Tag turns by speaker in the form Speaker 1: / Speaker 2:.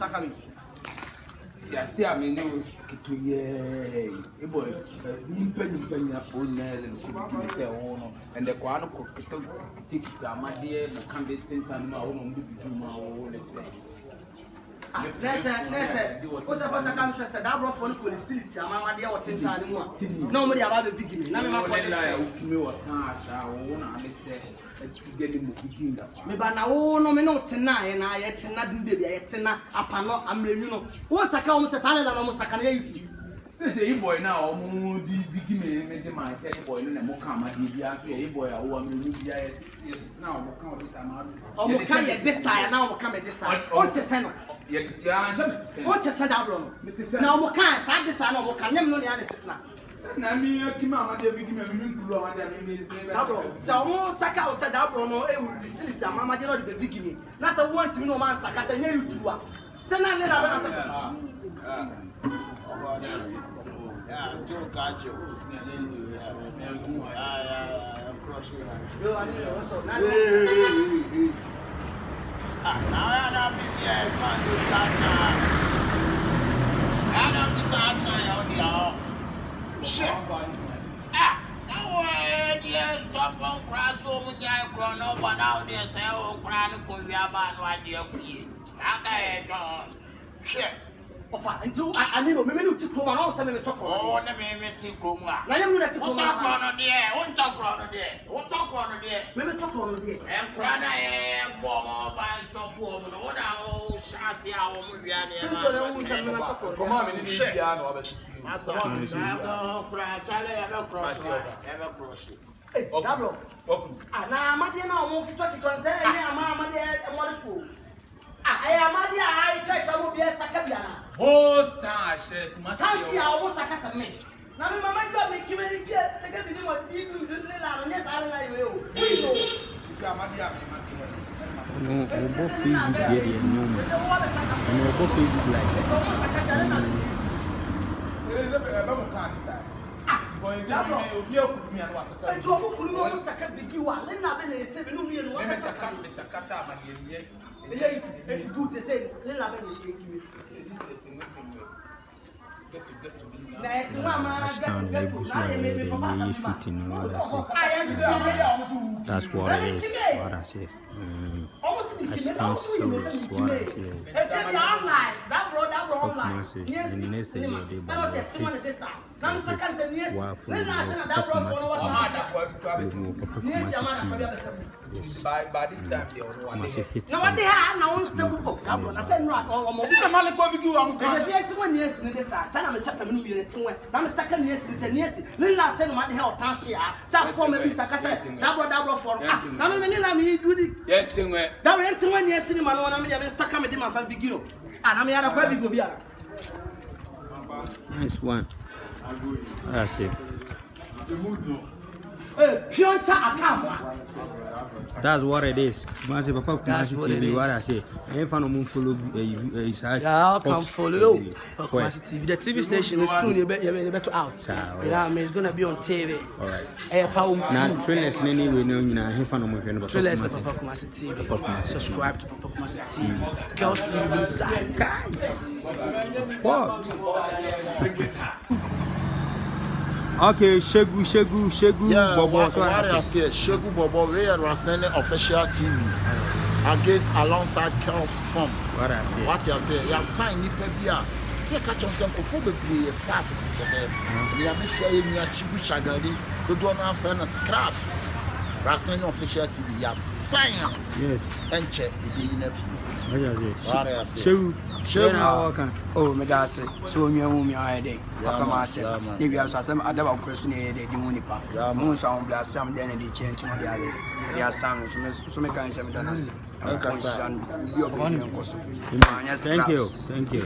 Speaker 1: Osakami.
Speaker 2: See, I mean, to ye, a boy, you penny for nail and say, oh, and the quano could take my dear, can be 10 times my own, let's say.
Speaker 1: What's a person says that brought for the still is Mamma dear what's in time more. Nobody about the beginning. None of me was not say. Me ba na wo no me no tena e na ye tena dinde bia ye tena apano amrenu no wo saka wo se sane na no mo saka na yiti
Speaker 2: say you boy now mo di bigi me de man say boy no na mo ka ma di bia so ye boy a wo amrenu bia ye na mo ka o di sama
Speaker 1: o mo ka ye desire na o mo ka me desire o te se no
Speaker 2: ye answer
Speaker 1: o te se da bro no na o mo ka sa desire na o mo ka nem no ne ane setna
Speaker 2: na mi akima amade bigi me nkulo amade me
Speaker 1: so mo saka o said that bro no e will still is that mama dey not the beginning na say want me no man saka say nya you two a say na le na saka
Speaker 3: yeah to catch you
Speaker 1: yo ani le so na
Speaker 3: now I don't be here man to catch I don't be outside shit. Yes, stop on crash so many crown over now. They say, oh, crown could be about what you're doing. Shit.
Speaker 1: Until I need to maybe to come on, some talk.
Speaker 3: Oh, the baby to come.
Speaker 1: I am not to
Speaker 3: talk on there. Won't talk on there. Won't talk on there.
Speaker 1: Maybe talk on there.
Speaker 3: And crown I bomb by stop woman. What our chassis, our movie.
Speaker 2: Come on, in the piano of it.
Speaker 3: My son, ever cross it.
Speaker 1: Hey, Dablo. Now, Madina won't talk to say, Mamma, and what is school. I am Madia, I try to be a Sakabiana.
Speaker 2: Oh, star, must
Speaker 1: she almost a castle. Now, Mamma, you are making it get to get me what you do. Yes, I will. It's a Madia.
Speaker 4: No, both feet very enormous. No, both feet like that's what it is, what I say. I stand serious, what I say.
Speaker 1: That bro online.
Speaker 4: Yes, in the next day,
Speaker 2: by this time,
Speaker 4: now what they
Speaker 1: have now, I said, no, I'm saying 20 years in this side. I'm a second year, I'm a second year since a year. Lila said, my hell, Tansia, some form of Mr. Cassette, double for I'm a minute, me do the yet, that went 20 years cinema, I'm a second with my family, and I'm a very good.
Speaker 4: Nice one. That's it. That's what it is. That's what it is. What I say. If I don't follow,
Speaker 1: I'll come follow you. TV. The TV station is soon. You better out. Yeah, I mean it's gonna be on TV.
Speaker 4: All right. Now, trailers anyway. No, you know, if I don't
Speaker 1: trailers to Papa Kumasi TV. Subscribe to Papa Kumasi TV. Girls TV inside.
Speaker 4: What? Okay, Shegu Bobo.
Speaker 3: So what I say, Shegu Bobo, we are Rasnene official TV against alongside Kells Farms. What you say? You sign Nipebia. Say catch on some for be stars for them. You are share me a Chibu Shagari. You don't have friend scraps. Rasnene official TV. You sign.
Speaker 4: Yes.
Speaker 3: And check the in
Speaker 4: Shegu.
Speaker 1: Oh, my God, so you are there. Papa myself. If you have some other person here, they do Munipa. Moon sound blast some then they change to the other. They are sounds, so make I say, thank you.